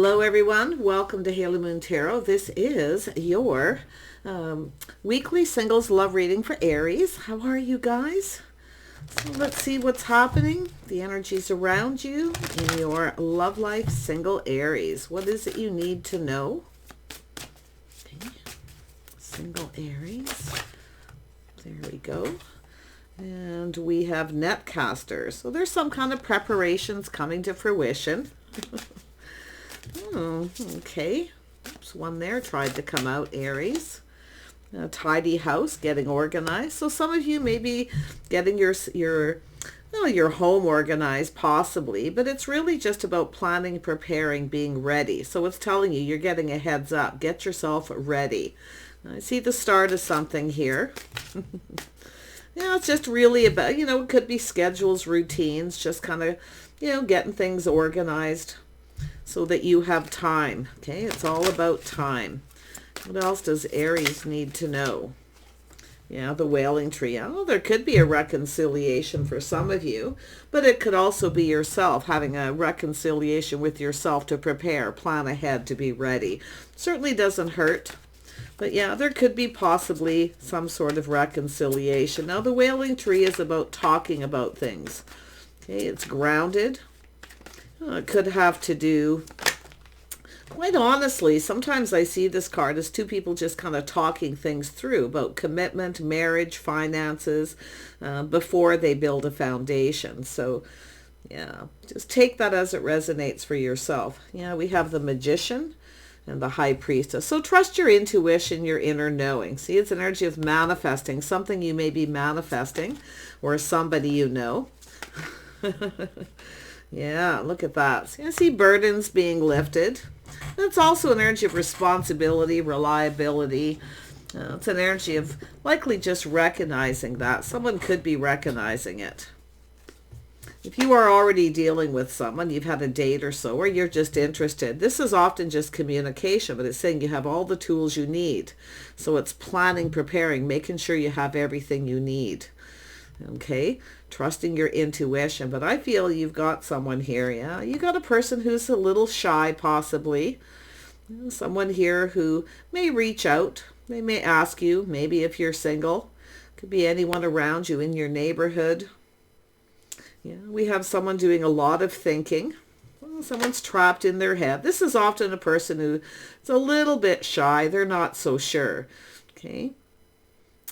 Hello everyone, welcome to Haley Moon Tarot. This is your weekly singles love reading for Aries. How are you guys? So let's see what's happening. The energies around you in your love life, single Aries. What is it you need to know? Okay. Single Aries. There we go. And we have netcasters. So there's some kind of preparations coming to fruition. Okay. Oops, one there tried to come out, Aries. A tidy house, getting organized. So some of you may be getting your home organized, possibly, but it's really just about planning, preparing, being ready. So it's telling you you're getting a heads up. Get yourself ready. I see the start of something here. Yeah, it's just really about, it could be schedules, routines, just kind of, getting things organized so that you have time. Okay, it's all about time. What else does Aries need to know? Yeah, the wailing tree. Oh, there could be a reconciliation for some of you, but it could also be yourself having a reconciliation with yourself to prepare, plan ahead, to be ready. Certainly doesn't hurt. But yeah, there could be possibly some sort of reconciliation. Now, the wailing tree is about talking about things. Okay, it's grounded. It could have to do, quite honestly, sometimes I see this card as two people just kind of talking things through about commitment, marriage, finances, before they build a foundation. So, yeah, just take that as it resonates for yourself. Yeah, we have the Magician and the High Priestess. So trust your intuition, your inner knowing. See, it's an energy of manifesting, something you may be manifesting, or somebody you know. Yeah, look at that. So you see burdens being lifted. It's also an energy of responsibility, reliability. It's an energy of likely just recognizing that. Someone could be recognizing it. If you are already dealing with someone, you've had a date or so, or you're just interested, this is often just communication, but it's saying you have all the tools you need. So it's planning, preparing, making sure you have everything you need. Okay, trusting your intuition. But I feel you've got someone here. Yeah, you got a person who's a little shy, possibly. Someone here who may reach out. They may ask you, maybe if you're single. Could be anyone around you in your neighborhood. Yeah, we have someone doing a lot of thinking. Well, someone's trapped in their head. This is often a person who is a little bit shy. They're not so sure. Okay.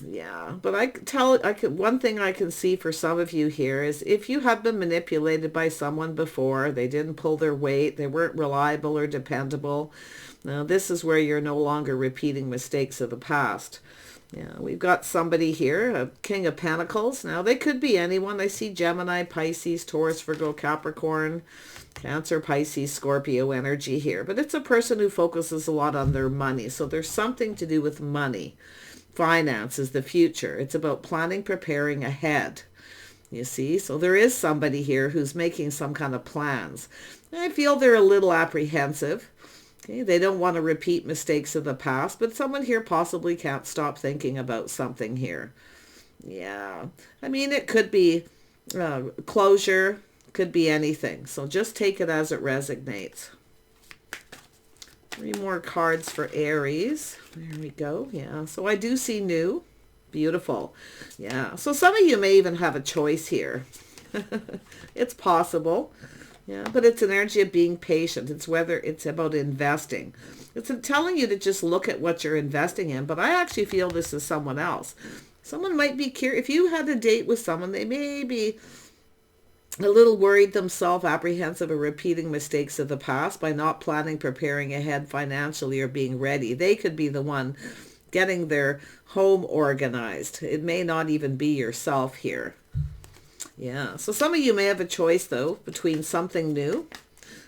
Yeah, but one thing I can see for some of you here is if you have been manipulated by someone before, they didn't pull their weight, they weren't reliable or dependable. Now, this is where you're no longer repeating mistakes of the past. Yeah, we've got somebody here, a King of Pentacles. Now, they could be anyone. I see Gemini, Pisces, Taurus, Virgo, Capricorn, Cancer, Pisces, Scorpio energy here. But it's a person who focuses a lot on their money. So there's something to do with money. Finance is the future. It's about planning, preparing ahead. You see? So there is somebody here who's making some kind of plans. I feel they're a little apprehensive. Okay, they don't want to repeat mistakes of the past, but someone here possibly can't stop thinking about something here. Yeah. I mean, it could be closure, could be anything. So just take it as it resonates. 3 more cards for Aries. There we go. Yeah. So I do see new. Beautiful. Yeah. So some of you may even have a choice here. It's possible. Yeah. But it's an energy of being patient. It's whether it's about investing. It's telling you to just look at what you're investing in. But I actually feel this is someone else. Someone might be curious. If you had a date with someone, they may be a little worried themselves, apprehensive of repeating mistakes of the past by not planning, preparing ahead financially, or being ready. They could be the one getting their home organized. It may not even be yourself here. Yeah, so some of you may have a choice, though, between something new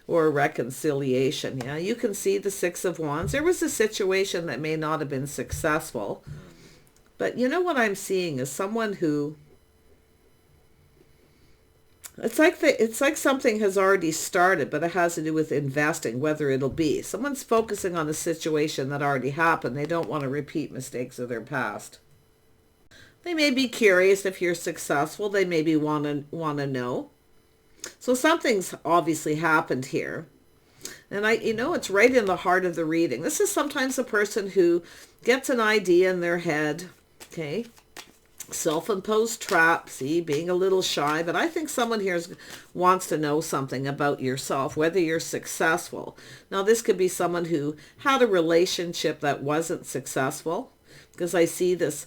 or a reconciliation. Yeah, you can see the 6 of Wands. There was a situation that may not have been successful. But you know what I'm seeing is someone who, it's like something has already started, but it has to do with investing, whether it'll be. Someone's focusing on a situation that already happened. They don't want to repeat mistakes of their past. They may be curious if you're successful. They maybe want to know. So something's obviously happened here. And it's right in the heart of the reading. This is sometimes a person who gets an idea in their head, okay? Self-imposed trap, see, being a little shy. But I think someone here wants to know something about yourself, whether you're successful. Now, this could be someone who had a relationship that wasn't successful, because I see this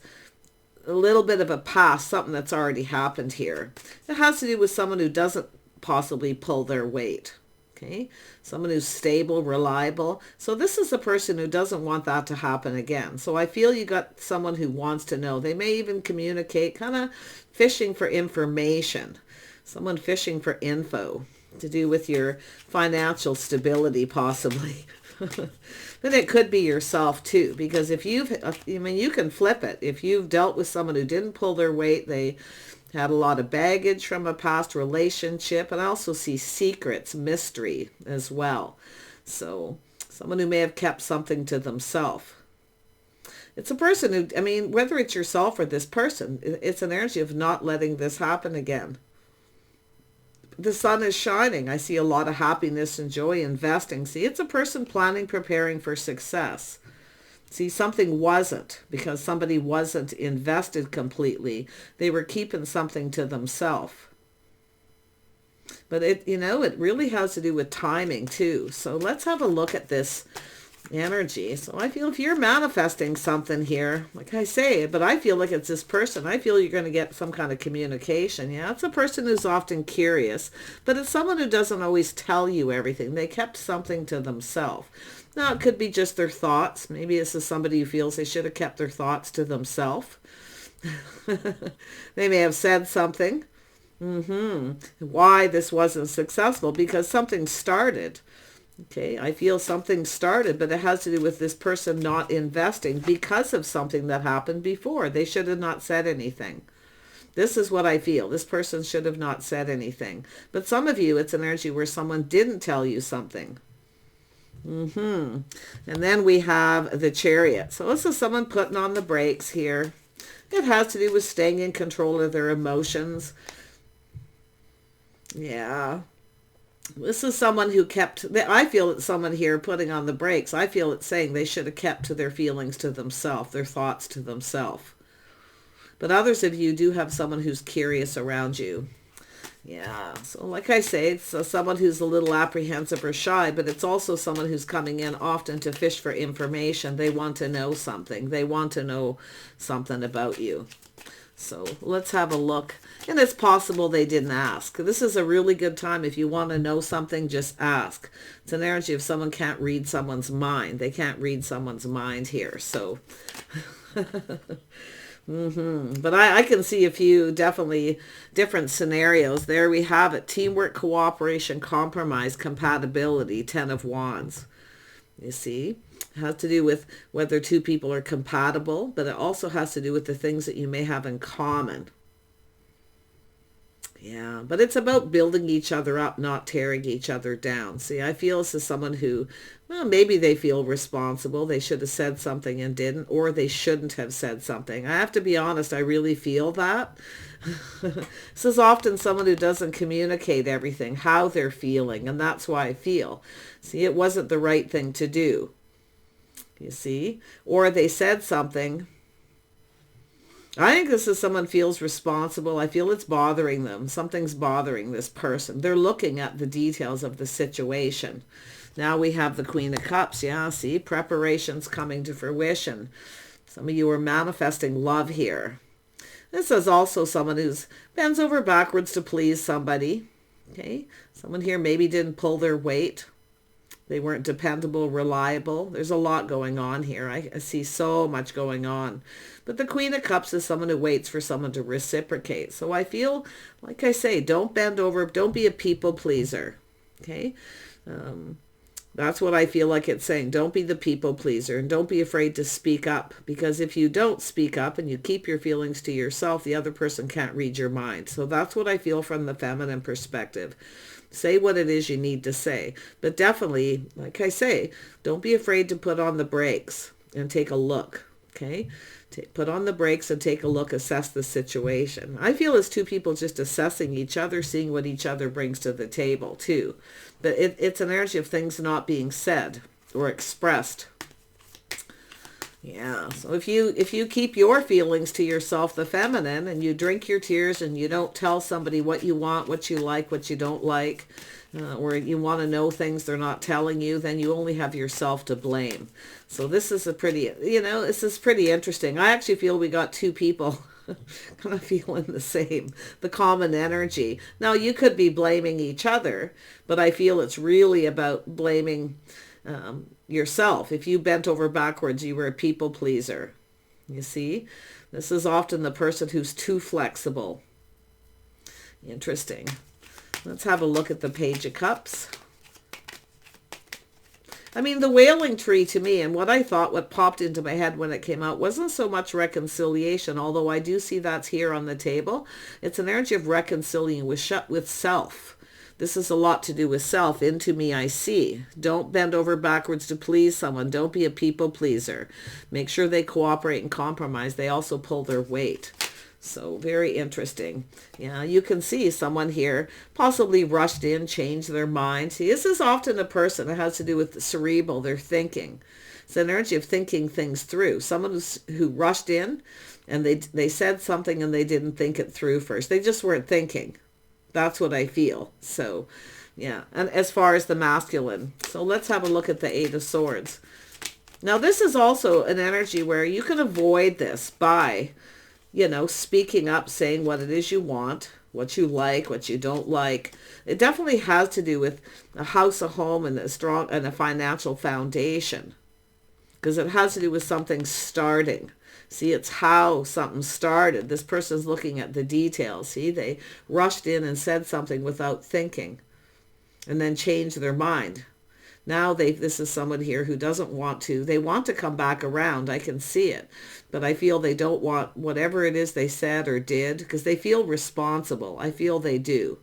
a little bit of a past, something that's already happened here. It has to do with someone who doesn't possibly pull their weight. Okay, someone who's stable, reliable. So this is a person who doesn't want that to happen again. So I feel you got someone who wants to know. They may even communicate, kind of fishing for information. Someone fishing for info to do with your financial stability, possibly. But it could be yourself too, because if you can flip it. If you've dealt with someone who didn't pull their weight, they had a lot of baggage from a past relationship, and I also see secrets, mystery as well. So someone who may have kept something to themselves. It's a person who, whether it's yourself or this person, it's an energy of not letting this happen again. The sun is shining. I see a lot of happiness and joy, investing. See, it's a person planning, preparing for success. See, something wasn't, because somebody wasn't invested completely. They were keeping something to themselves. But it really has to do with timing too. So let's have a look at this energy. So I feel if you're manifesting something here, like I say, but I feel like it's this person. I feel you're going to get some kind of communication. Yeah, it's a person who's often curious, but it's someone who doesn't always tell you everything. They kept something to themselves. Now, it could be just their thoughts. Maybe this is somebody who feels they should have kept their thoughts to themselves. They may have said something. Why this wasn't successful? Because something started. Okay, I feel something started, but it has to do with this person not investing because of something that happened before. They should have not said anything. This is what I feel. This person should have not said anything. But some of you, it's an energy where someone didn't tell you something. And then we have the Chariot. So this is someone putting on the brakes here. It has to do with staying in control of their emotions. Yeah. This is someone who I feel it's someone here putting on the brakes. I feel it's saying they should have kept to their feelings to themselves, their thoughts to themselves. But others of you do have someone who's curious around you. Yeah, so like I say, it's someone who's a little apprehensive or shy, but it's also someone who's coming in often to fish for information. They want to know something. They want to know something about you. So let's have a look. And it's possible they didn't ask. This is a really good time. If you want to know something, just ask. It's an energy if someone can't read someone's mind. They can't read someone's mind here. So... But I can see a few definitely different scenarios. There we have it. Teamwork, cooperation, compromise, compatibility, 10 of Wands. You see? It has to do with whether two people are compatible, but it also has to do with the things that you may have in common. Yeah, but it's about building each other up, not tearing each other down. See, I feel this is someone who, well, maybe they feel responsible. They should have said something and didn't, or they shouldn't have said something. I have to be honest, I really feel that. This is often someone who doesn't communicate everything, how they're feeling, and that's why I feel. See, it wasn't the right thing to do. You see? Or they said something. I think this is someone feels responsible. I feel it's bothering them. Something's bothering this person. They're looking at the details of the situation. Now we have the Queen of Cups. Yeah, see, preparations coming to fruition. Some of you are manifesting love here. This is also someone who's bends over backwards to please somebody. Okay, someone here maybe didn't pull their weight. They weren't dependable, reliable. There's a lot going on here. I see so much going on. But the Queen of Cups is someone who waits for someone to reciprocate. So I feel, like I say, don't bend over. Don't be a people pleaser. Okay? That's what I feel like it's saying. Don't be the people pleaser, and don't be afraid to speak up. Because if you don't speak up and you keep your feelings to yourself, the other person can't read your mind. So that's what I feel from the feminine perspective. Say what it is you need to say. But definitely, like I say, don't be afraid to put on the brakes and take a look. Okay? Put on the brakes and take a look, assess the situation. I feel it's two people just assessing each other, seeing what each other brings to the table too. But it's an energy of things not being said or expressed. Yeah, so if you keep your feelings to yourself, the feminine, and you drink your tears and you don't tell somebody what you want, what you like, what you don't like, or you want to know things they're not telling you, then you only have yourself to blame. So this is a pretty, this is pretty interesting. I actually feel we got two people kind of feeling the same, the common energy. Now, you could be blaming each other, but I feel it's really about blaming yourself. If you bent over backwards, you were a people pleaser. You see, this is often the person who's too flexible. Interesting. Let's have a look at the Page of Cups. I mean, the wailing tree to me, and what popped into my head when it came out, wasn't so much reconciliation, although I do see that's here on the table. It's an energy of reconciling with self. This is a lot to do with self. Into me I see. Don't bend over backwards to please someone. Don't be a people pleaser. Make sure they cooperate and compromise. They also pull their weight. So very interesting. Yeah, you can see someone here possibly rushed in, changed their mind. See, this is often a person that has to do with the cerebral, their thinking. It's an energy of thinking things through. Someone who rushed in and they said something and they didn't think it through first. They just weren't thinking. That's what I feel. So, yeah. And as far as the masculine. So let's have a look at the Eight of Swords. Now, this is also an energy where you can avoid this by, speaking up, saying what it is you want, what you like, what you don't like. It definitely has to do with a house, a home, and a financial foundation. Because it has to do with something starting. See, it's how something started. This person's looking at the details. See, they rushed in and said something without thinking and then changed their mind. Now this is someone here who doesn't want to. They want to come back around. I can see it. But I feel they don't want whatever it is they said or did because they feel responsible. I feel they do.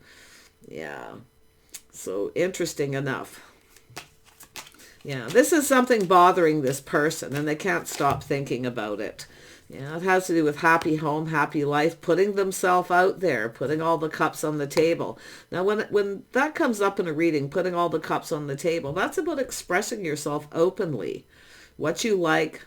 Yeah. So interesting enough. Yeah, this is something bothering this person and they can't stop thinking about it. Yeah, it has to do with happy home, happy life, putting themselves out there, putting all the cups on the table. Now, when that comes up in a reading, putting all the cups on the table, that's about expressing yourself openly. What you like,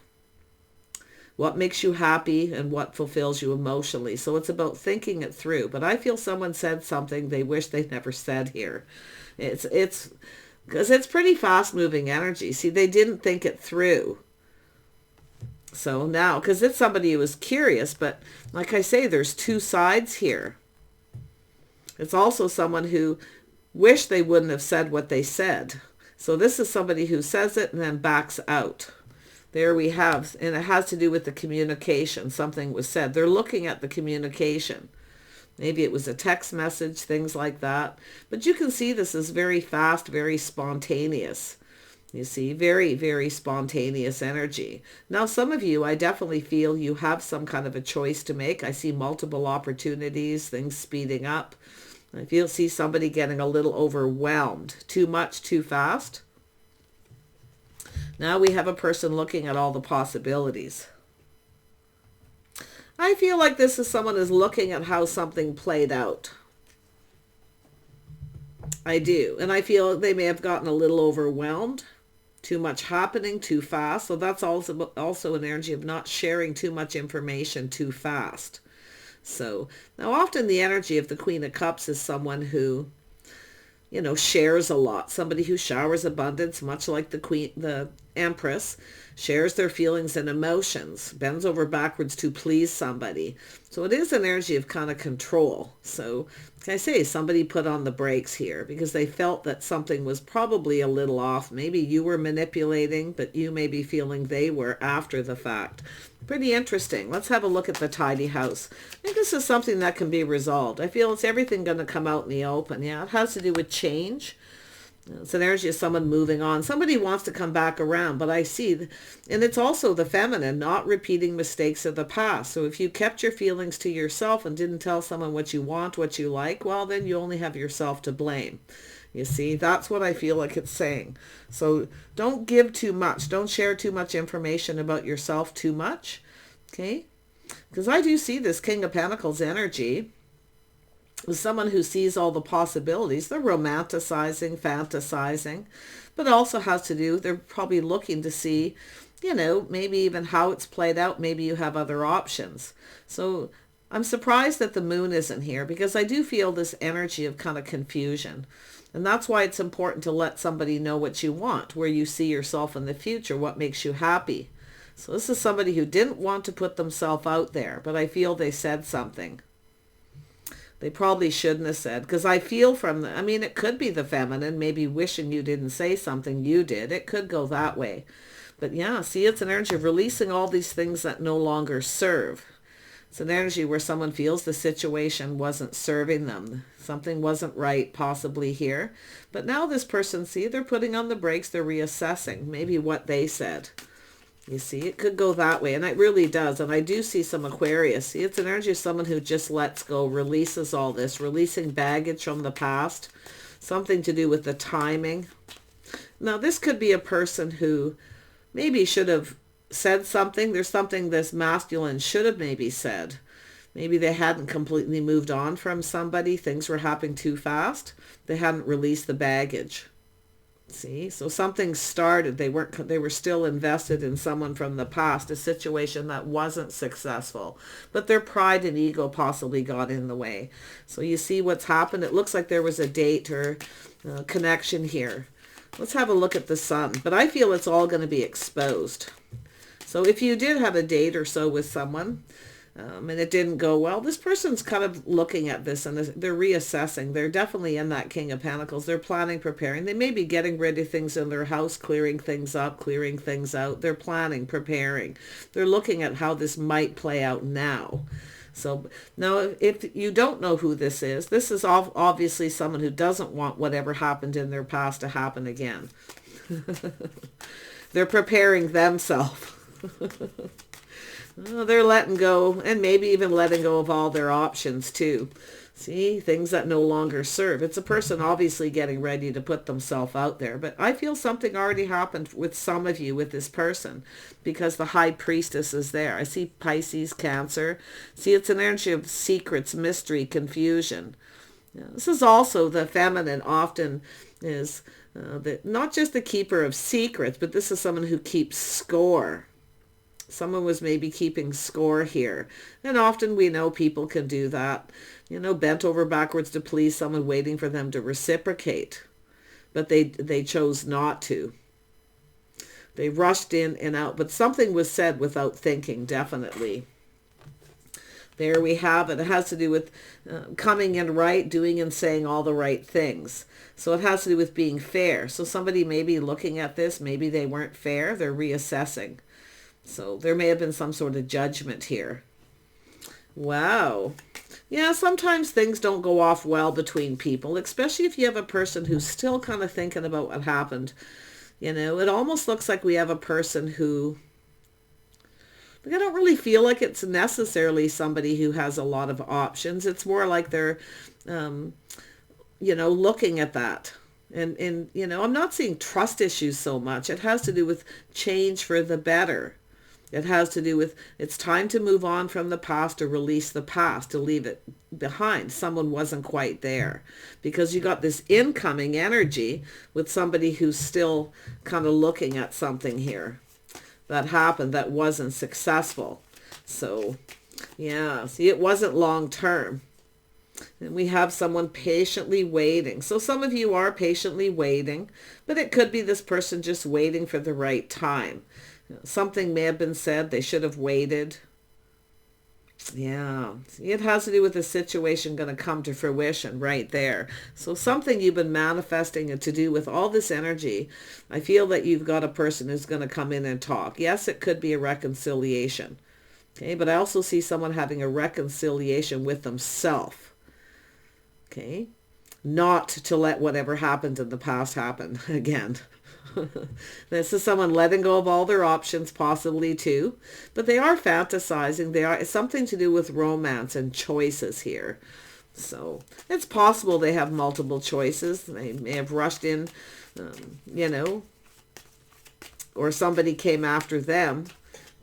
what makes you happy, and what fulfills you emotionally. So it's about thinking it through. But I feel someone said something they wish they'd never said here. It's because it's pretty fast-moving energy. See, they didn't think it through. So now, because it's somebody who was curious, but like I say, there's two sides here. It's also someone who wished they wouldn't have said what they said. So this is somebody who says it and then backs out. There we have, and it has to do with the communication. Something was said. They're looking at the communication. Maybe it was a text message, things like that. But you can see this is very fast, very spontaneous. You see, very, very spontaneous energy. Now, some of you, I definitely feel you have some kind of a choice to make. I see multiple opportunities, things speeding up. I see somebody getting a little overwhelmed. Too much, too fast. Now we have a person looking at all the possibilities. I feel like this is someone who's looking at how something played out. I do. And I feel they may have gotten a little overwhelmed. Too much happening too fast. So that's also an energy of not sharing too much information too fast. So now often the energy of the Queen of Cups is someone who, shares a lot. Somebody who showers abundance, much like the Empress, shares their feelings and emotions, bends over backwards to please somebody. So it is an energy of kind of control. So like I say, somebody put on the brakes here because they felt that something was probably a little off. Maybe you were manipulating, but you may be feeling they were after the fact. Pretty interesting. Let's have a look at the tidy house. I think this is something that can be resolved. I feel it's everything going to come out in the open. Yeah, it has to do with change. It's an energy of someone moving on. Somebody wants to come back around, but I see, and it's also the feminine, not repeating mistakes of the past. So if you kept your feelings to yourself and didn't tell someone what you want, what you like, well, then you only have yourself to blame. You see, that's what I feel like it's saying. So don't give too much. Don't share too much information about yourself too much. Okay? Because I do see this King of Pentacles energy with someone who sees all the possibilities. They're romanticizing, fantasizing, but it also has to do, they're probably looking to see, you know, maybe even how it's played out. Maybe you have other options. So I'm surprised that the moon isn't here, because I do feel this energy of kind of confusion. And that's why it's important to let somebody know what you want, where you see yourself in the future, what makes you happy. So this is somebody who didn't want to put themselves out there, but I feel they said something. They probably shouldn't have said, because I feel from the, I mean, it could be the feminine, maybe wishing you didn't say something you did. It could go that way. But yeah, see, it's an energy of releasing all these things that no longer serve. It's an energy where someone feels the situation wasn't serving them. Something wasn't right possibly here. But now this person, see, they're putting on the brakes. They're reassessing maybe what they said. You see, it could go that way, and it really does. And I do see some Aquarius. See, it's an energy of someone who just lets go, releases all this, releasing baggage from the past, something to do with the timing. Now, this could be a person who maybe should have said something. There's something this masculine should have maybe said. Maybe they hadn't completely moved on from somebody. Things were happening too fast. They hadn't released the baggage. See, so something started. They were still invested in someone from the past, a situation that wasn't successful, but their pride and ego possibly got in the way. So you see what's happened. It looks like there was a date or connection here. Let's have a look at the sun, but I feel it's all going to be exposed. So if you did have a date or so with someone, and it didn't go well, this person's kind of looking at this and they're reassessing. They're definitely in that King of Pentacles. They're planning, preparing. They may be getting rid of things in their house, clearing things up, clearing things out. They're planning, preparing. They're looking at how this might play out now. So now, if you don't know who this is obviously someone who doesn't want whatever happened in their past to happen again. They're preparing themselves. Oh, they're letting go, and maybe even letting go of all their options too. See, things that no longer serve. It's a person obviously getting ready to put themselves out there. But I feel something already happened with some of you with this person, because the High Priestess is there. I see Pisces, Cancer. See, it's an energy of secrets, mystery, confusion. This is also the feminine often is not just the keeper of secrets, but this is someone who keeps score. Someone was maybe keeping score here. And often we know people can do that. You know, bent over backwards to please someone, waiting for them to reciprocate. But they chose not to. They rushed in and out. But something was said without thinking, definitely. There we have it. It has to do with coming in right, doing and saying all the right things. So it has to do with being fair. So somebody may be looking at this. Maybe they weren't fair. They're reassessing. So there may have been some sort of judgment here. Wow. Yeah, sometimes things don't go off well between people, especially if you have a person who's still kind of thinking about what happened. You know, it almost looks like we have a person who, I don't really feel like it's necessarily somebody who has a lot of options. It's more like they're, you know, looking at that. And, you know, I'm not seeing trust issues so much. It has to do with change for the better. It has to do with, it's time to move on from the past, to release the past, to leave it behind. Someone wasn't quite there, because you got this incoming energy with somebody who's still kind of looking at something here that happened that wasn't successful. So yeah, see, it wasn't long term. And we have someone patiently waiting. So some of you are patiently waiting, but it could be this person just waiting for the right time. Something may have been said. They should have waited. Yeah, it has to do with the situation going to come to fruition right there. So something you've been manifesting and to do with all this energy. I feel that you've got a person who's going to come in and talk. Yes, it could be a reconciliation. Okay, but I also see someone having a reconciliation with themselves. Okay, not to let whatever happened in the past happen again. This is someone letting go of all their options, possibly too, but they are fantasizing. It's something to do with romance and choices here. So it's possible they have multiple choices. They may have rushed in, you know, or somebody came after them.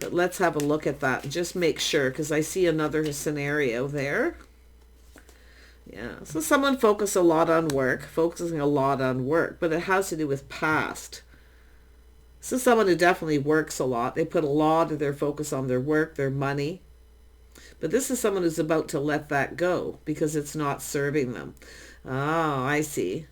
But let's have a look at that and just make sure, because I see another scenario there. Yeah, so someone focusing a lot on work, but it has to do with past. This is someone who definitely works a lot. They put a lot of their focus on their work, their money. But this is someone who's about to let that go because it's not serving them. Oh, I see.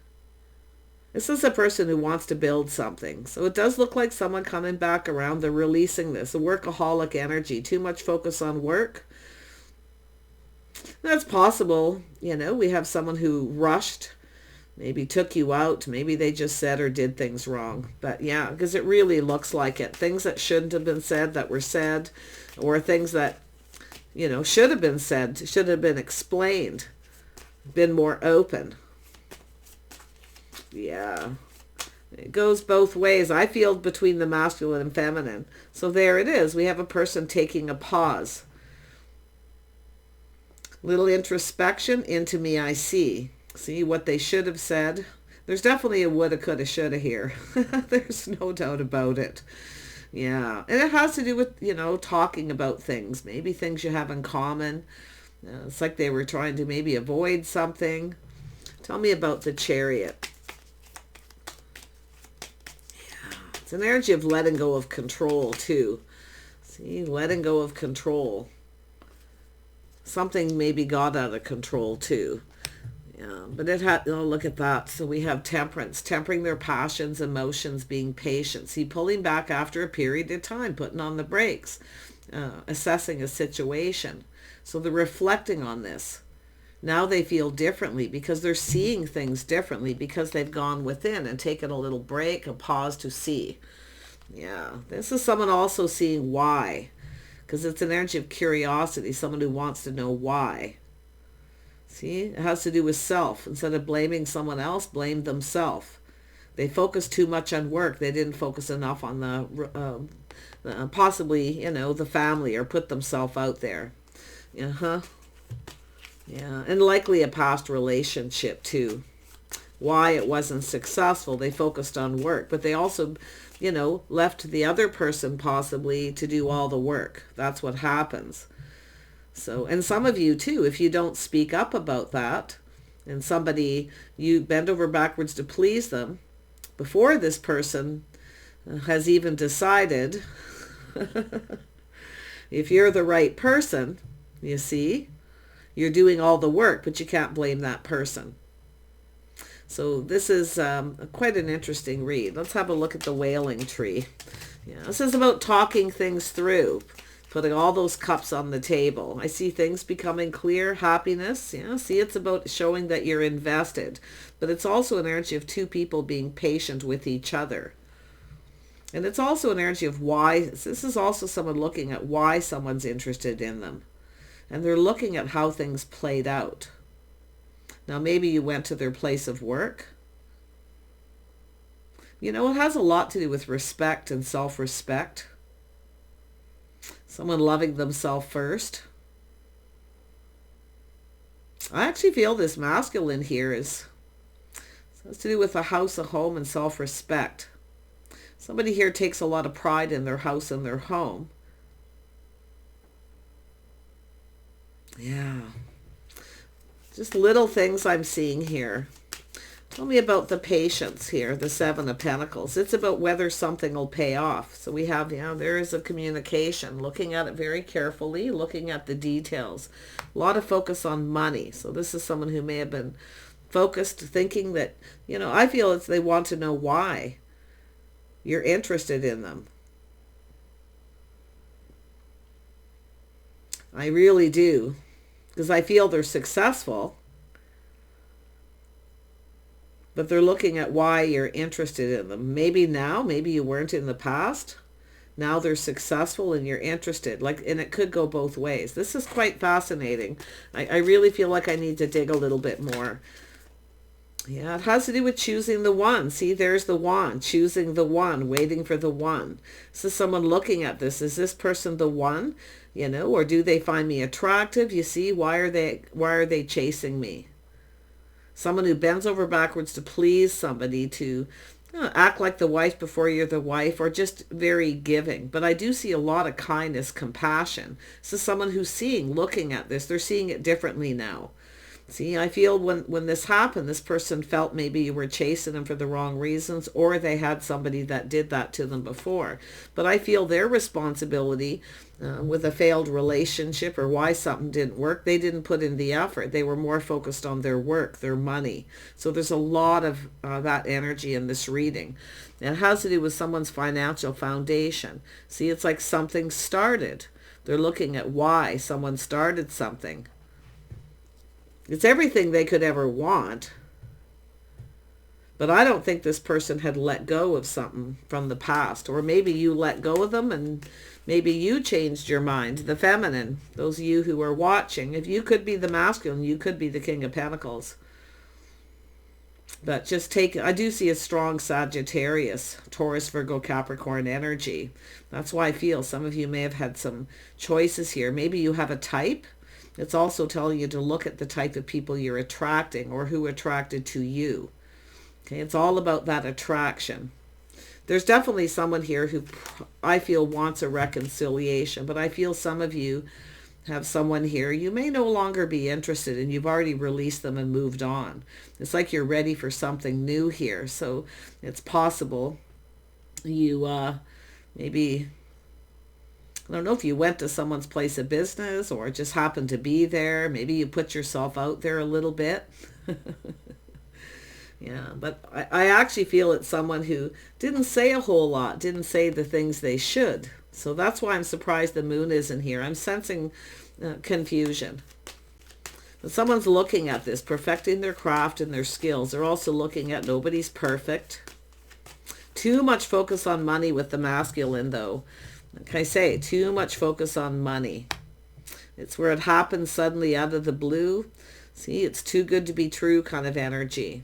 This is a person who wants to build something. So it does look like someone coming back around. They're releasing this, a workaholic energy, too much focus on work. That's possible. You know, we have someone who rushed, maybe took you out. Maybe they just said or did things wrong. But yeah, because it really looks like it. Things that shouldn't have been said that were said, or things that, you know, should have been said, should have been explained, been more open. Yeah. It goes both ways. I feel between the masculine and feminine. So there it is. We have a person taking a pause. Little introspection into me, I see. See what they should have said. There's definitely a woulda, coulda, shoulda here. There's no doubt about it. Yeah. And it has to do with, you know, talking about things. Maybe things you have in common. It's like they were trying to maybe avoid something. Tell me about the Chariot. Yeah. It's an energy of letting go of control too. See, letting go of control. Something maybe got out of control too. Yeah, but it had, oh, look at that. So we have temperance, tempering their passions, emotions, being patient. See, pulling back after a period of time, putting on the brakes, assessing a situation. So they're reflecting on this. Now they feel differently because they're seeing things differently because they've gone within and taken a little break, a pause to see. Yeah, this is someone also seeing why. Because it's an energy of curiosity, someone who wants to know why. See, it has to do with self. Instead of blaming someone else, blame themselves. They focused too much on work. They didn't focus enough on the, possibly, you know, the family, or put themselves out there. Yeah, and likely a past relationship too. Why it wasn't successful. They focused on work, but they also, you know, left the other person possibly to do all the work. That's what happens. So, and some of you too, if you don't speak up about that, and somebody, you bend over backwards to please them, before this person has even decided if you're the right person, you see, you're doing all the work, but you can't blame that person. So this is quite an interesting read. Let's have a look at the Wailing Tree. Yeah, this is about talking things through, putting all those cups on the table. I see things becoming clear, happiness. Yeah, see, it's about showing that you're invested. But it's also an energy of two people being patient with each other. And it's also an energy of why. This is also someone looking at why someone's interested in them. And they're looking at how things played out. Now, maybe you went to their place of work. You know, it has a lot to do with respect and self-respect. Someone loving themselves first. I actually feel this masculine here has to do with a house, a home, and self-respect. Somebody here takes a lot of pride in their house and their home. Yeah. Just little things I'm seeing here. Tell me about the patience here, the Seven of Pentacles. It's about whether something will pay off. So we have, yeah, there is a communication, looking at it very carefully, looking at the details. A lot of focus on money. So this is someone who may have been focused, thinking that, you know, I feel it's they want to know why you're interested in them. I really do. Because I feel they're successful. But they're looking at why you're interested in them. Maybe now, maybe you weren't in the past. Now they're successful and you're interested. And it could go both ways. This is quite fascinating. I really feel like I need to dig a little bit more. Yeah, it has to do with choosing the one. See, there's the one. Choosing the one. Waiting for the one. This is someone looking at this. Is this person the one? You know, or do they find me attractive? You see, why are they chasing me? Someone who bends over backwards to please somebody, to act like the wife before you're the wife, or just very giving. But I do see a lot of kindness, compassion. So someone who's looking at this, they're seeing it differently now. See, I feel when this happened, this person felt maybe you were chasing them for the wrong reasons, or they had somebody that did that to them before. But I feel their responsibility with a failed relationship, or why something didn't work, they didn't put in the effort. They were more focused on their work, their money. So there's a lot of that energy in this reading. And it has to do with someone's financial foundation. See, it's like something started. They're looking at why someone started something. It's everything they could ever want. But I don't think this person had let go of something from the past. Or maybe you let go of them and maybe you changed your mind. The feminine, those of you who are watching. If you could be the masculine, you could be the King of Pentacles. But just I do see a strong Sagittarius, Taurus, Virgo, Capricorn energy. That's why I feel some of you may have had some choices here. Maybe you have a type. It's also telling you to look at the type of people you're attracting, or who attracted to you. Okay, it's all about that attraction. There's definitely someone here who I feel wants a reconciliation, but I feel some of you have someone here you may no longer be interested in. You've already released them and moved on. It's like you're ready for something new here. So it's possible you maybe, I don't know if you went to someone's place of business or just happened to be there. Maybe you put yourself out there a little bit. Yeah, but I actually feel it's someone who didn't say a whole lot, didn't say the things they should. So that's why I'm surprised the moon isn't here. I'm sensing confusion. But someone's looking at this, perfecting their craft and their skills. They're also looking at nobody's perfect. Too much focus on money with the masculine, though. Like I say, too much focus on money. It's where it happens suddenly out of the blue. See, it's too good to be true kind of energy.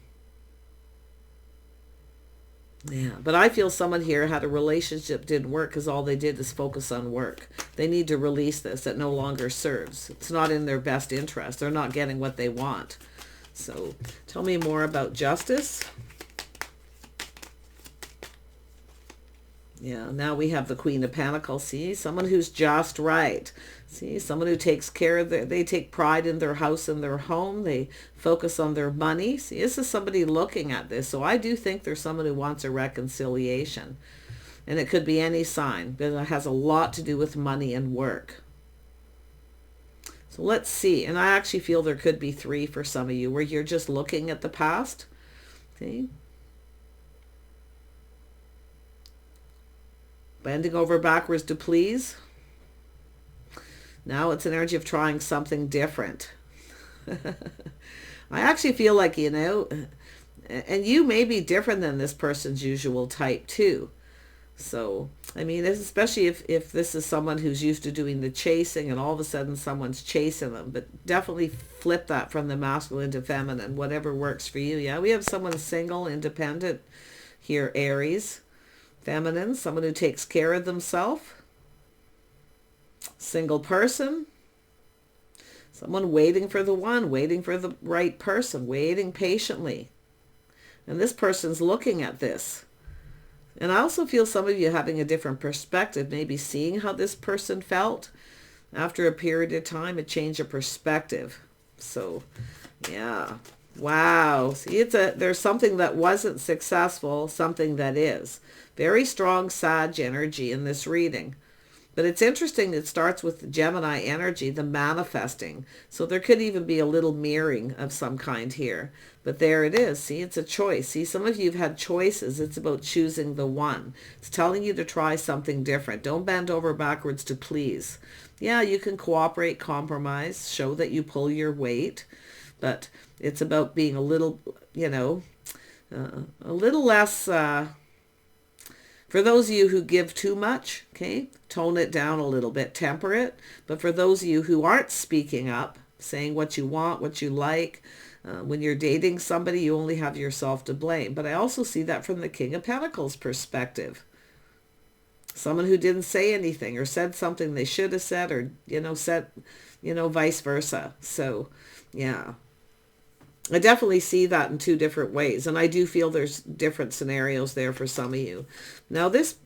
Yeah, but I feel someone here had a relationship, didn't work because all they did is focus on work. They need to release this. It no longer serves. It's not in their best interest. They're not getting what they want. So tell me more about justice. Yeah, now we have the Queen of Pentacles. See, someone who's just right. See, someone who takes care of they take pride in their house and their home. They focus on their money. See, this is somebody looking at this. So I do think there's someone who wants a reconciliation. And it could be any sign, but it has a lot to do with money and work. So let's see. And I actually feel there could be 3 for some of you where you're just looking at the past. Okay. Bending over backwards to please. Now it's an energy of trying something different. I actually feel like, you know, and you may be different than this person's usual type too. So, I mean, especially if this is someone who's used to doing the chasing and all of a sudden someone's chasing them. But definitely flip that from the masculine to feminine, whatever works for you. Yeah, we have someone single, independent here, Aries. Feminine, someone who takes care of themselves. Single person. Someone waiting for the one, waiting for the right person, waiting patiently. And this person's looking at this. And I also feel some of you having a different perspective, maybe seeing how this person felt after a period of time, a change of perspective. So, yeah. Wow. See, there's something that wasn't successful, something that is. Very strong Sag energy in this reading. But it's interesting, it starts with Gemini energy, the manifesting. So there could even be a little mirroring of some kind here. But there it is. See, it's a choice. See, some of you have had choices. It's about choosing the one. It's telling you to try something different. Don't bend over backwards to please. Yeah, you can cooperate, compromise, show that you pull your weight. But it's about being a little, you know, a little less... For those of you who give too much, okay, tone it down a little bit, temper it. But for those of you who aren't speaking up, saying what you want, what you like, when you're dating somebody, you only have yourself to blame. But I also see that from the King of Pentacles perspective. Someone who didn't say anything or said something they should have said, or, said, vice versa. So, yeah. I definitely see that in two different ways. And I do feel there's different scenarios there for some of you. Now, this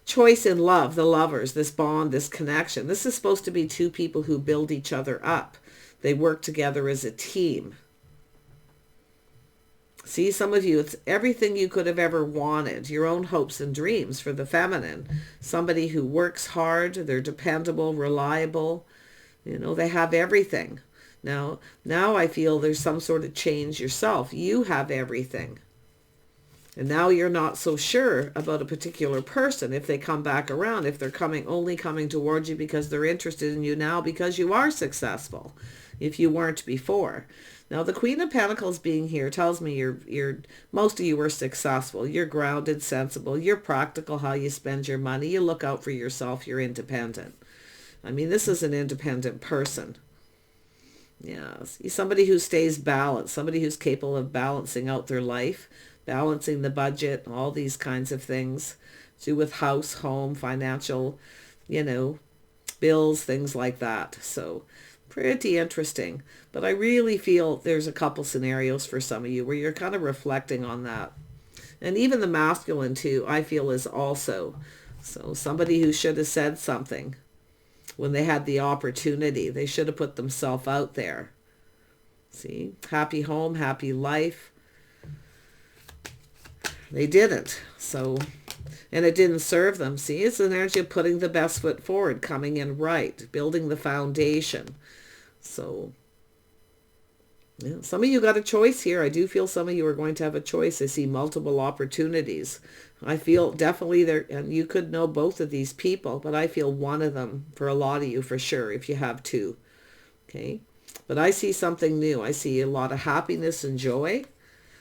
choice in love, the lovers, this bond, this connection, this is supposed to be two people who build each other up. They work together as a team. See, some of you, it's everything you could have ever wanted, your own hopes and dreams for the feminine. Somebody who works hard, they're dependable, reliable, you know, they have everything. Now I feel there's some sort of change yourself. You have everything. And now you're not so sure about a particular person if they come back around, if they're only coming towards you because they're interested in you now because you are successful, if you weren't before. Now, the Queen of Pentacles being here tells me most of you are successful. You're grounded, sensible. You're practical how you spend your money. You look out for yourself. You're independent. I mean, this is an independent person. Yeah, somebody who stays balanced, somebody who's capable of balancing out their life, balancing the budget, all these kinds of things to do with house, home, financial, you know, bills, things like that. So pretty interesting. But I really feel there's a couple scenarios for some of you where you're kind of reflecting on that. And even the masculine too, I feel is also. So somebody who should have said something when they had the opportunity. They should have put themselves out there. See, happy home, happy life. They didn't. So, and it didn't serve them. See, it's an energy of putting the best foot forward, coming in right, building the foundation. So, yeah, some of you got a choice here. I do feel some of you are going to have a choice. I see multiple opportunities. I feel definitely there, and you could know both of these people, but I feel one of them for a lot of you for sure, if you have two. Okay. But I see something new. I see a lot of happiness and joy.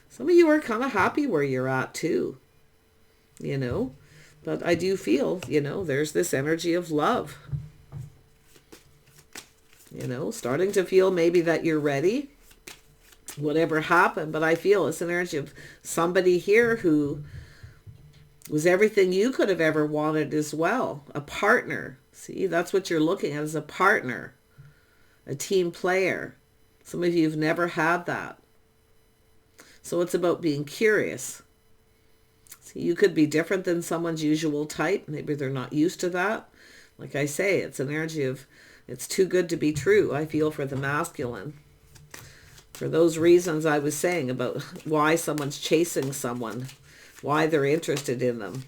Some of you are kind of happy where you're at too, you know, but I do feel, you know, there's this energy of love, you know, starting to feel maybe that you're ready, whatever happened. But I feel it's an energy of somebody here who was everything you could have ever wanted as well. A partner. See, that's what you're looking at, as a partner, a team player. Some of you have never had that. So it's about being curious. See, you could be different than someone's usual type. Maybe they're not used to that. Like I say, it's an energy of, it's too good to be true, I feel, for the masculine. For those reasons I was saying about why someone's chasing someone, why they're interested in them.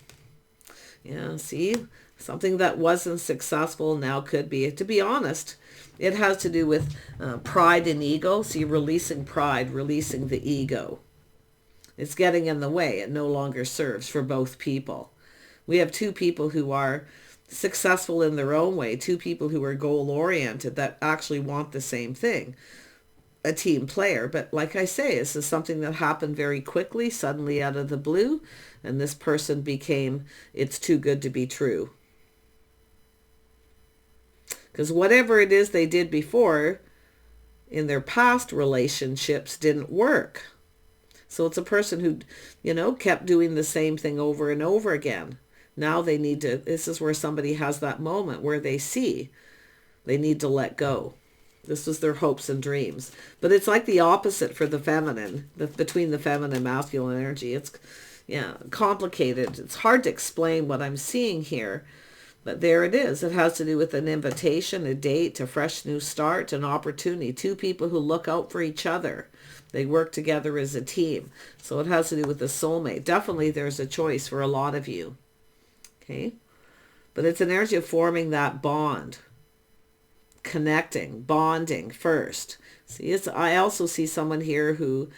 Yeah, see, something that wasn't successful now could be. To be honest, it has to do with pride and ego. So you're releasing pride, releasing the ego. It's getting in the way. It no longer serves for both people. We have two people who are successful in their own way, two people who are goal-oriented that actually want the same thing, a team player. But like I say, this is something that happened very quickly, suddenly out of the blue, and this person became, it's too good to be true. Because whatever it is they did before in their past relationships didn't work. So it's a person who, you know, kept doing the same thing over and over again. Now they need to, this is where somebody has that moment where they see they need to let go. This was their hopes and dreams. But it's like the opposite for the feminine, between the feminine and masculine energy. It's, yeah, complicated. It's hard to explain what I'm seeing here. But there it is. It has to do with an invitation, a date, a fresh new start, an opportunity. Two people who look out for each other. They work together as a team. So it has to do with the soulmate. Definitely there's a choice for a lot of you. Okay? But it's an energy of forming that bond. Connecting, bonding first. See, I also see someone here who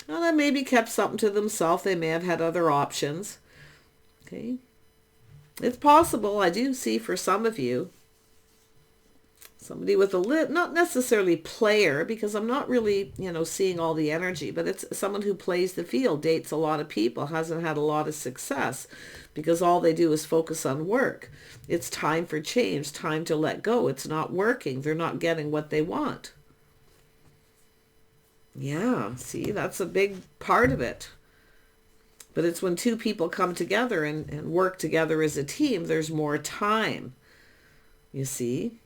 maybe kept something to themselves. They may have had other options. Okay? It's possible. I do see for some of you somebody with a not necessarily player, because I'm not really, seeing all the energy, but it's someone who plays the field, dates a lot of people, hasn't had a lot of success because all they do is focus on work. It's time for change, time to let go. It's not working. They're not getting what they want. Yeah, see, that's a big part of it. But it's when two people come together and work together as a team, there's more time, you see,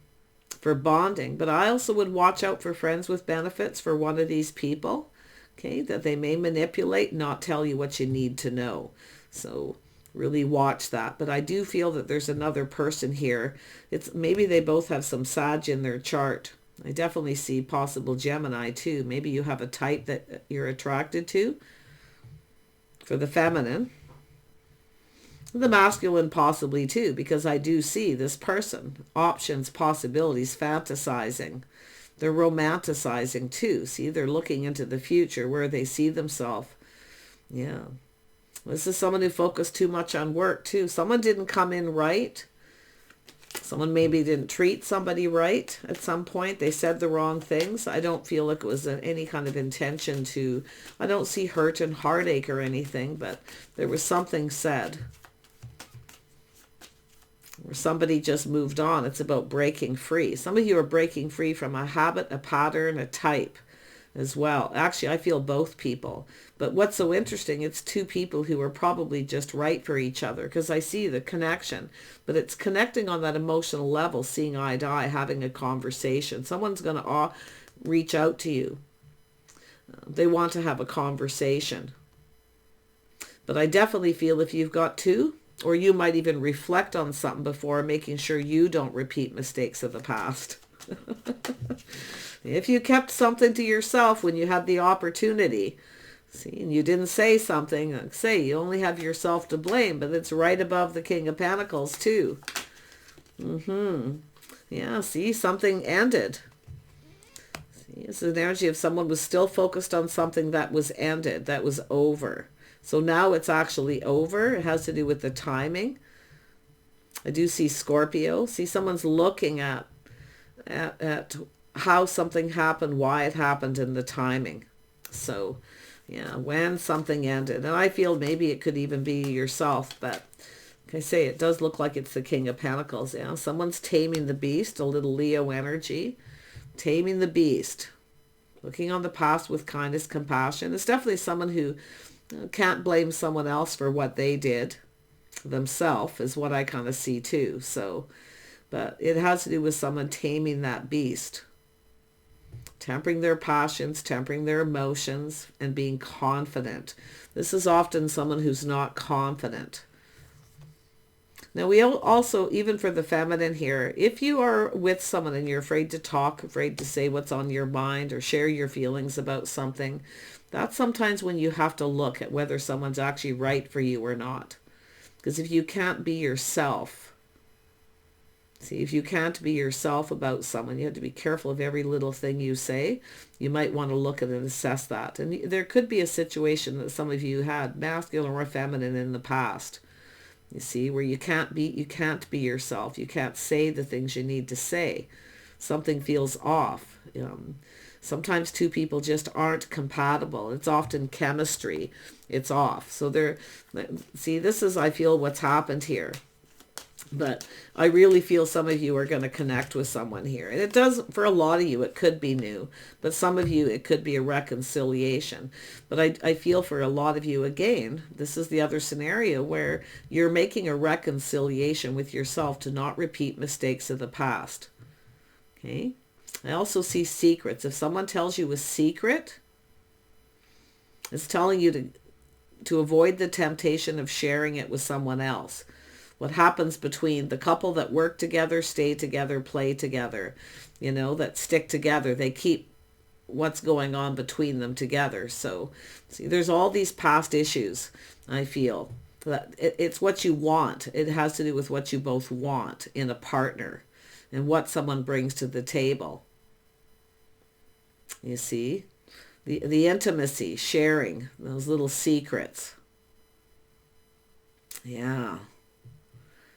for bonding. But I also would watch out for friends with benefits for one of these people, Okay, that they may manipulate, not tell you what you need to know. So really watch that. But I do feel that there's another person here. It's maybe they both have some Sag in their chart. I definitely see possible Gemini too. Maybe you have a type that you're attracted to for the feminine. The masculine possibly too, because I do see this person. Options, possibilities, fantasizing. They're romanticizing too. See, they're looking into the future where they see themselves. Yeah. This is someone who focused too much on work too. Someone didn't come in right. Someone maybe didn't treat somebody right at some point. They said the wrong things. I don't feel like it was any kind of intention to, I don't see hurt and heartache or anything, but there was something said. Or somebody just moved on. It's about breaking free. Some of you are breaking free from a habit, a pattern, a type as well. Actually, I feel both people. But what's so interesting, it's two people who are probably just right for each other, because I see the connection. But it's connecting on that emotional level, seeing eye to eye, having a conversation. Someone's going to reach out to you. They want to have a conversation. But I definitely feel if you've got two, or you might even reflect on something before, making sure you don't repeat mistakes of the past. If you kept something to yourself when you had the opportunity, see, and you didn't say something, say you only have yourself to blame, but it's right above the King of Pentacles too. Yeah, see, something ended. See, it's the energy of someone was still focused on something that was ended, that was over. So now it's actually over. It has to do with the timing. I do see Scorpio. See, someone's looking at how something happened, why it happened, and the timing. So, yeah, when something ended. And I feel maybe it could even be yourself, but like I say, it does look like it's the King of Pentacles. Yeah, someone's taming the beast, a little Leo energy. Taming the beast. Looking on the past with kindness, compassion. It's definitely someone who can't blame someone else for what they did themselves, is what I kind of see too. So, but it has to do with someone taming that beast, tempering their passions, tempering their emotions, and being confident. This is often someone who's not confident. Now, we also, even for the feminine here, if you are with someone and you're afraid to talk, afraid to say what's on your mind or share your feelings about something, that's sometimes when you have to look at whether someone's actually right for you or not. Because if you can't be yourself, see, if you can't be yourself about someone, you have to be careful of every little thing you say. You might want to look at and assess that. And there could be a situation that some of you had, masculine or feminine, in the past. You see, where you can't be yourself. You can't say the things you need to say. Something feels off. Sometimes two people just aren't compatible. It's often chemistry. It's off. So see, this is, I feel, what's happened here. But I really feel some of you are going to connect with someone here. And it does, for a lot of you, it could be new. But some of you, it could be a reconciliation. But I feel for a lot of you, again, this is the other scenario where you're making a reconciliation with yourself to not repeat mistakes of the past. Okay? I also see secrets. If someone tells you a secret, it's telling you to avoid the temptation of sharing it with someone else. What happens between the couple that work together, stay together, play together, that stick together, they keep what's going on between them together. So, see, there's all these past issues, I feel. That it's what you want. It has to do with what you both want in a partner and what someone brings to the table. You see? The intimacy, sharing, those little secrets. Yeah.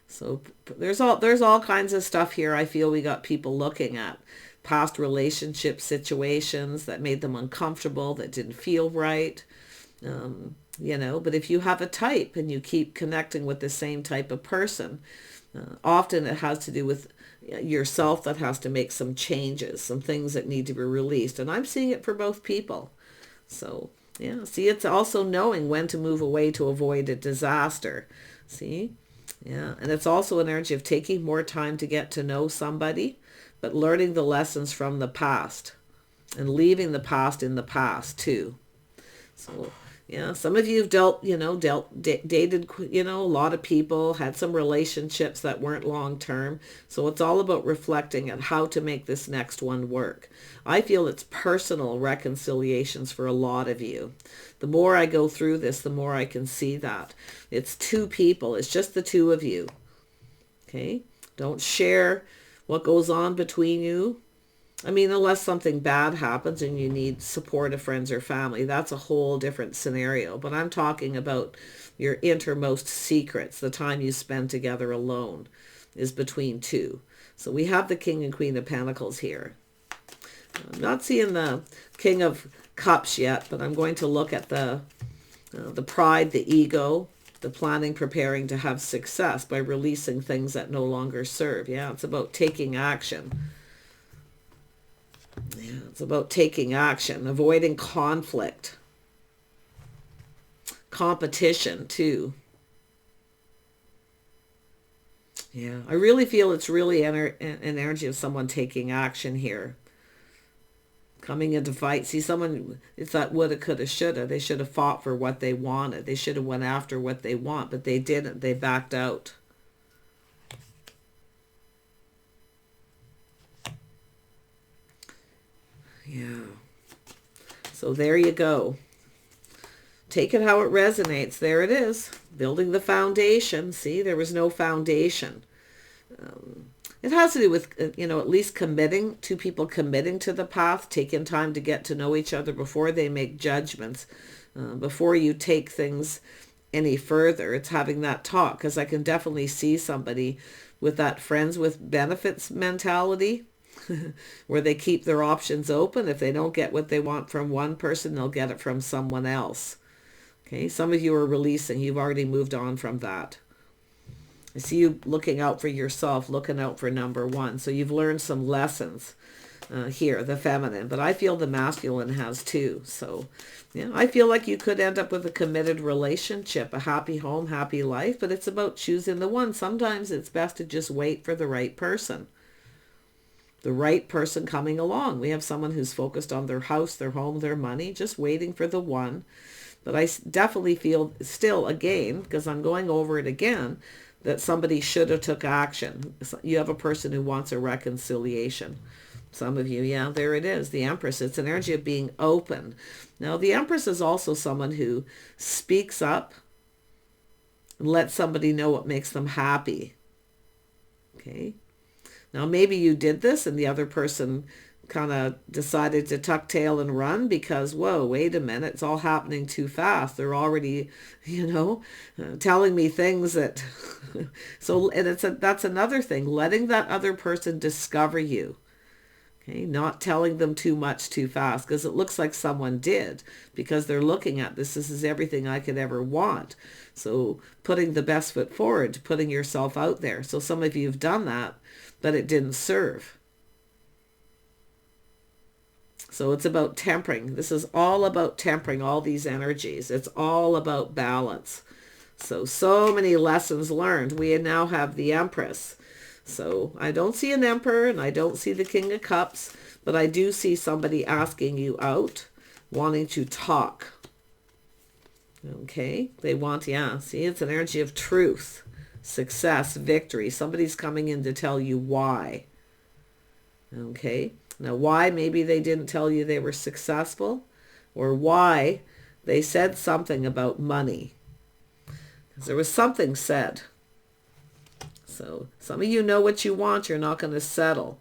So there's all kinds of stuff here. I feel we got people looking at past relationship situations that made them uncomfortable, that didn't feel right. But if you have a type and you keep connecting with the same type of person, often it has to do with yourself that has to make some changes, some things that need to be released. And I'm seeing it for both people. So, yeah, see, it's also knowing when to move away to avoid a disaster. See? Yeah, and it's also an energy of taking more time to get to know somebody, but learning the lessons from the past and leaving the past in the past too. So, yeah, some of you have dated, a lot of people, had some relationships that weren't long term. So it's all about reflecting on how to make this next one work. I feel it's personal reconciliations for a lot of you. The more I go through this, the more I can see that. It's two people. It's just the two of you. Okay? Don't share what goes on between you. I mean, unless something bad happens and you need support of friends or family, that's a whole different scenario. But I'm talking about your innermost secrets. The time you spend together alone is between two. So we have the King and Queen of Pentacles here. I'm not seeing the King of Cups yet, but I'm going to look at the pride, the ego, the planning, preparing to have success by releasing things that no longer serve. Yeah, it's about taking action. Yeah, it's about taking action, avoiding conflict, competition too. Yeah, I really feel it's really an energy of someone taking action here. Coming into fight. See, someone, it's that woulda, coulda, shoulda. They should have fought for what they wanted. They should have went after what they want, but they didn't. They backed out. Yeah. So there you go. Take it how it resonates. There it is. Building the foundation. See, there was no foundation. It has to do with, at least committing, two people committing to the path, taking time to get to know each other before they make judgments, before you take things any further. It's having that talk, because I can definitely see somebody with that friends with benefits mentality, where they keep their options open. If they don't get what they want from one person, they'll get it from someone else. Okay, some of you are releasing. You've already moved on from that. I see you looking out for yourself, looking out for number one. So you've learned some lessons here, the feminine. But I feel the masculine has too. So, yeah, I feel like you could end up with a committed relationship, a happy home, happy life. But it's about choosing the one. Sometimes it's best to just wait for the right person. The right person coming along. We have someone who's focused on their house, their home, their money, just waiting for the one. But I definitely feel still, again, because I'm going over it again, that somebody should have took action. You have a person who wants a reconciliation. Some of you, yeah, there it is. The Empress. It's an energy of being open. Now, the Empress is also someone who speaks up and lets somebody know what makes them happy. Okay. Now, maybe you did this and the other person kind of decided to tuck tail and run because, whoa, wait a minute, it's all happening too fast. They're already, telling me things that, so, and that's another thing, letting that other person discover you. Okay, not telling them too much too fast, because it looks like someone did, because they're looking at this is everything I could ever want. So putting the best foot forward, putting yourself out there. So some of you have done that, but it didn't serve. So it's about tempering. This is all about tempering all these energies. It's all about balance. So many lessons learned. We now have the Empress. So I don't see an Emperor and I don't see the King of Cups, but I do see somebody asking you out, wanting to talk. Okay, they want, yeah, see, it's an energy of truth, success, victory. Somebody's coming in to tell you why. Okay. Now, why maybe they didn't tell you they were successful, or why they said something about money. Because there was something said. So some of you know what you want. You're not going to settle.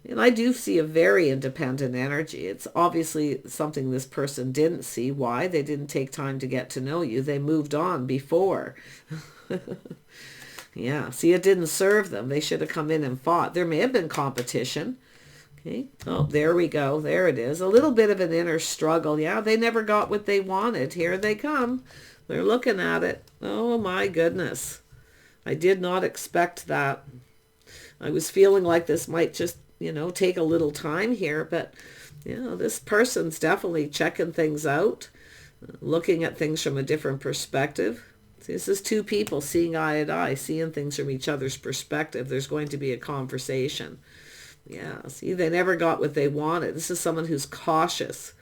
And I do see a very independent energy. It's obviously something this person didn't see. Why? They didn't take time to get to know you. They moved on before. Yeah. See, it didn't serve them. They should have come in and fought. There may have been competition. Okay. Oh, there we go. There it is. A little bit of an inner struggle. Yeah, they never got what they wanted. Here they come. They're looking at it. Oh, my goodness. I did not expect that. I was feeling like this might just, take a little time here. But, this person's definitely checking things out, looking at things from a different perspective. See, this is two people seeing eye to eye, seeing things from each other's perspective. There's going to be a conversation. Yeah, see, they never got what they wanted. This is someone who's cautious.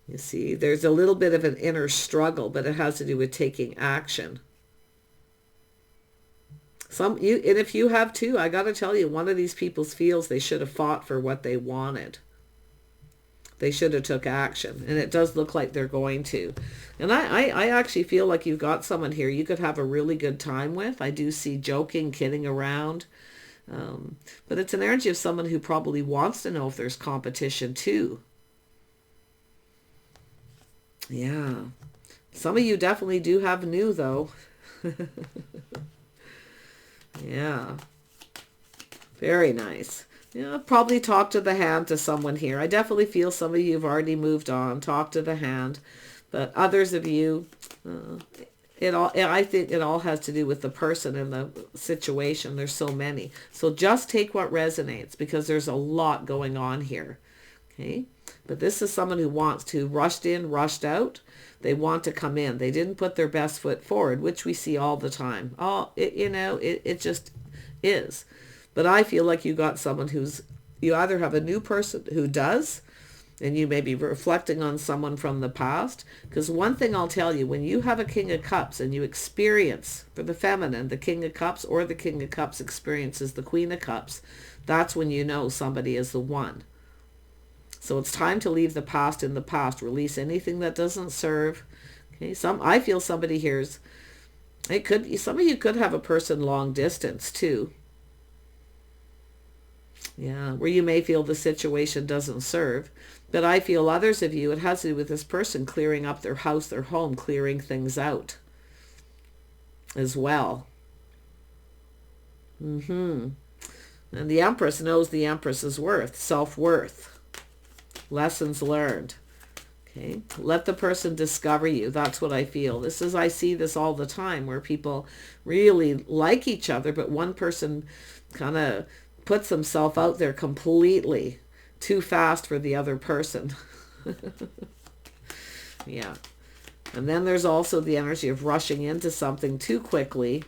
You see, there's a little bit of an inner struggle, but it has to do with taking action. And if you have too, I got to tell you, one of these people feels they should have fought for what they wanted. They should have took action, and it does look like they're going to. And I actually feel like you've got someone here you could have a really good time with. I do see joking, kidding around. But it's an energy of someone who probably wants to know if there's competition too. Yeah. Some of you definitely do have new, though. Yeah. Very nice. Yeah, probably talk to the hand to someone here. I definitely feel some of you have already moved on. Talk to the hand. But others of you, I think it all has to do with the person and the situation. There's so many. So just take what resonates, because there's a lot going on here. Okay? But this is someone who wants to, rushed in, rushed out. They want to come in. They didn't put their best foot forward, which we see all the time. It just is. But I feel like you got someone you either have a new person who does, and you may be reflecting on someone from the past. Because one thing I'll tell you, when you have a King of Cups and you experience, for the feminine, the King of Cups, or the King of Cups experiences the Queen of Cups, that's when you know somebody is the one. So it's time to leave the past in the past. Release anything that doesn't serve. Okay, I feel somebody here's, some of you could have a person long distance too. Yeah, where you may feel the situation doesn't serve. But I feel others of you, it has to do with this person clearing up their house, their home, clearing things out as well. And the Empress knows the Empress's worth, self-worth, lessons learned. Okay, let the person discover you. That's what I feel. I see this all the time, where people really like each other, but one person kind of puts himself out there completely too fast for the other person. Yeah. And then there's also the energy of rushing into something too quickly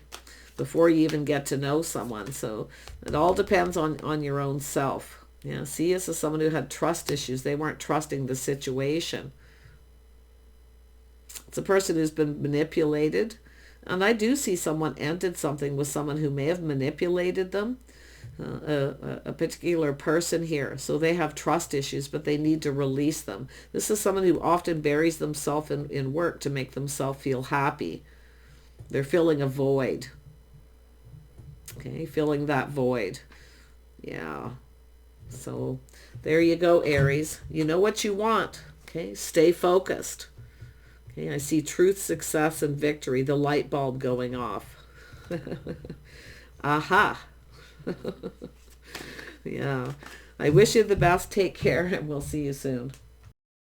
before you even get to know someone. So it all depends on your own self. Yeah. See, this is someone who had trust issues. They weren't trusting the situation. It's a person who's been manipulated. And I do see someone ended something with someone who may have manipulated them. A particular person here. So they have trust issues, but they need to release them. This is someone who often buries themselves in work to make themselves feel happy. They're filling a void. Okay, filling that void. Yeah. So there you go, Aries. You know what you want. Okay, stay focused. Okay, I see truth, success, and victory. The light bulb going off. Aha. Yeah. I wish you the best. Take care, and we'll see you soon.